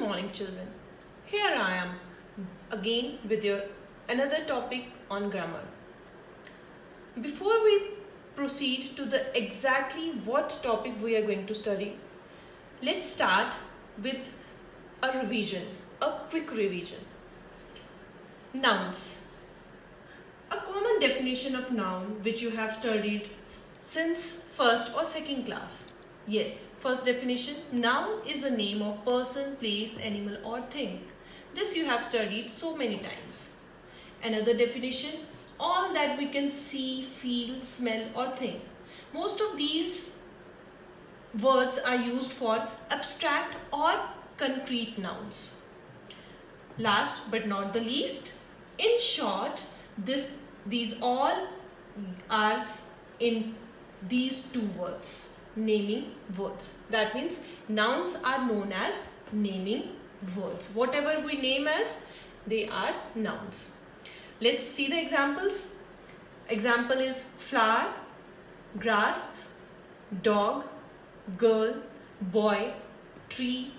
morning, children. Here I am again with your another topic on grammar. Before we proceed to the exactly what topic we are going to study, let's start with a revision, a quick revision. Nouns. A common definition of noun which you have studied since first or second class. Yes, first definition, noun is a name of person, place, animal or thing. This you have studied so many times. Another definition, all that we can see, feel, smell or think. Most of these words are used for abstract or concrete nouns. Last but not the least, in short, these all are in these two words, naming words. That means nouns are known as naming words. Whatever we name as, they are nouns. Let's see the examples. Example is flower, grass, dog, girl, boy, tree,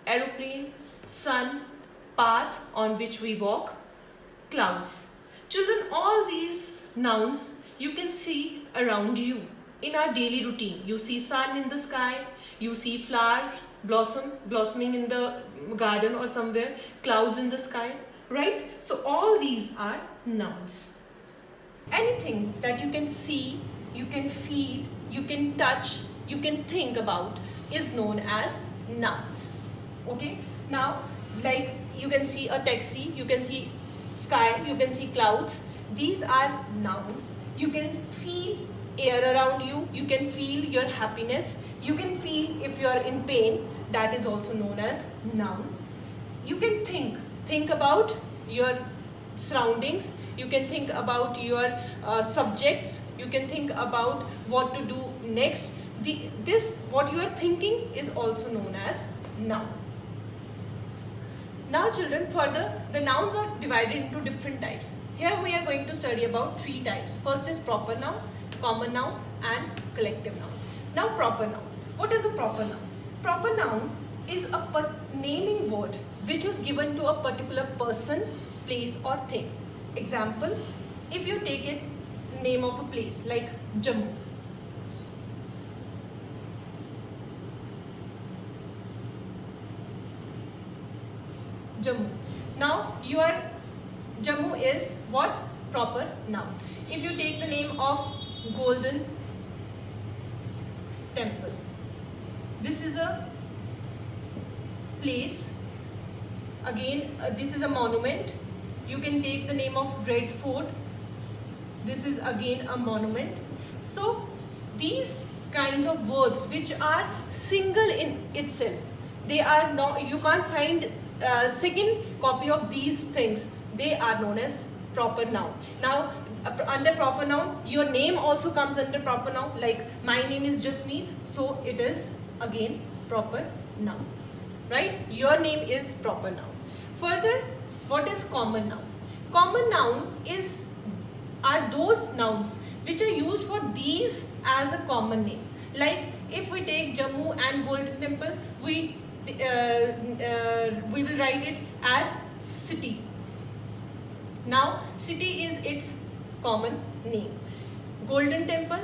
aeroplane, sun, path on which we walk, clouds. Children, all these nouns you can see around you in our daily routine. You see sun in the sky, you see flower blossoming in the garden or somewhere, clouds in the sky, right? So all these are nouns. Anything that you can see, you can feel, you can touch, you can think about is known as nouns. Okay? Now, like you can see a taxi, you can see sky, you can see clouds. These are nouns. You can feel air around you, you can feel your happiness, you can feel if you are in pain, that is also known as noun. You can think about your surroundings, you can think about your subjects, you can think about what to do next. This what you are thinking is also known as noun. Now children, further the nouns are divided into different types. Here we are going to study about three types. First is proper noun, common noun and collective noun. Now proper noun. What is a proper noun? Proper noun is a naming word which is given to a particular person, place or thing. Example, if you take it name of a place like Jammu. Jammu. Now your Jammu is what? Proper noun. If you take the name of Golden Temple, this is a place. Again, this is a monument. You can take the name of Red Fort. This is again a monument. So these kinds of words which are single in itself, they are not, you can't find a second copy of these things. They are known as proper noun. Now under proper noun, your name also comes under proper noun. Like my name is Jasmeet, so it is again proper noun, right? Your name is proper noun. Further, what is common noun? Common noun are those nouns which are used for these as a common name. Like if we take Jammu and Golden Temple, we will write it as city. Now city is its common name. Golden Temple,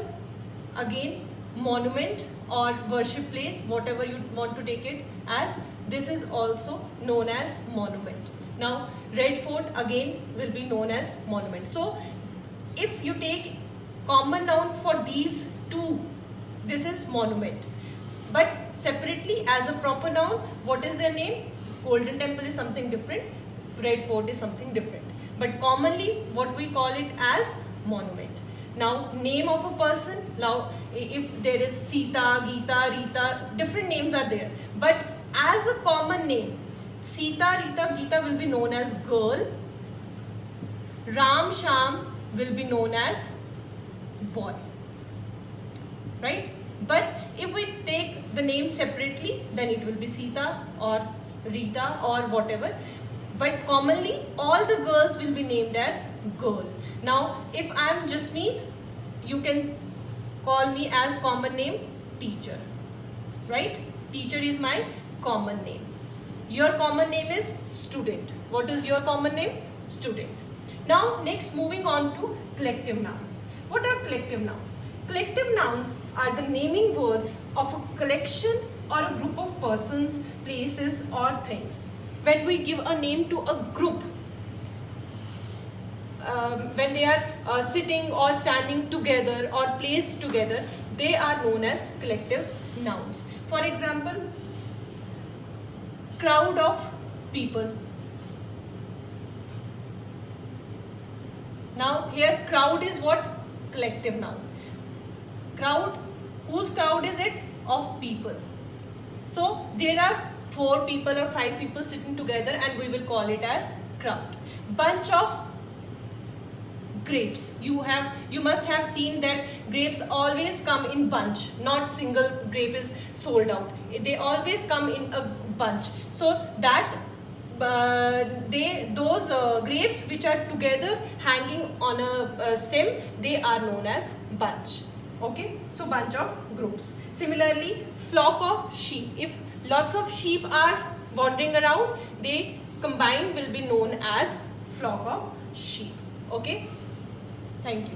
again monument or worship place, whatever you want to take it as, this is also known as monument. Now Red Fort again will be known as monument. So if you take common noun for these two, this is monument. But separately as a proper noun, what is their name? Golden Temple is something different, Red Fort is something different. But commonly what we call it as monument. Now name of a person, now if there is Sita, Geeta, Rita, different names are there. But as a common name, Sita, Rita, Geeta will be known as girl. Ram, Sham will be known as boy. Right? But if we take the name separately, then it will be Sita or Rita or whatever. But commonly, all the girls will be named as girl. Now, if I am Jasmeet, you can call me as common name teacher. Right? Teacher is my common name. Your common name is student. What is your common name? Student. Now next, moving on to collective nouns. What are collective nouns? Collective nouns are the naming words of a collection or a group of persons, places or things. When we give a name to a group, when they are sitting or standing together or placed together, they are known as collective nouns. For example, crowd of people. Now here crowd is what? Collective noun. Crowd, whose crowd is it? Of people. So there are 4 people or 5 people sitting together and we will call it as crowd. Bunch of grapes. You must have seen that grapes always come in bunch, not single grape is sold out. They always come in a bunch. So that those grapes which are together hanging on a stem, they are known as bunch. Okay, so bunch of groups. Similarly, flock of sheep. If lots of sheep are wandering around, they combined will be known as flock of sheep. Okay, thank you.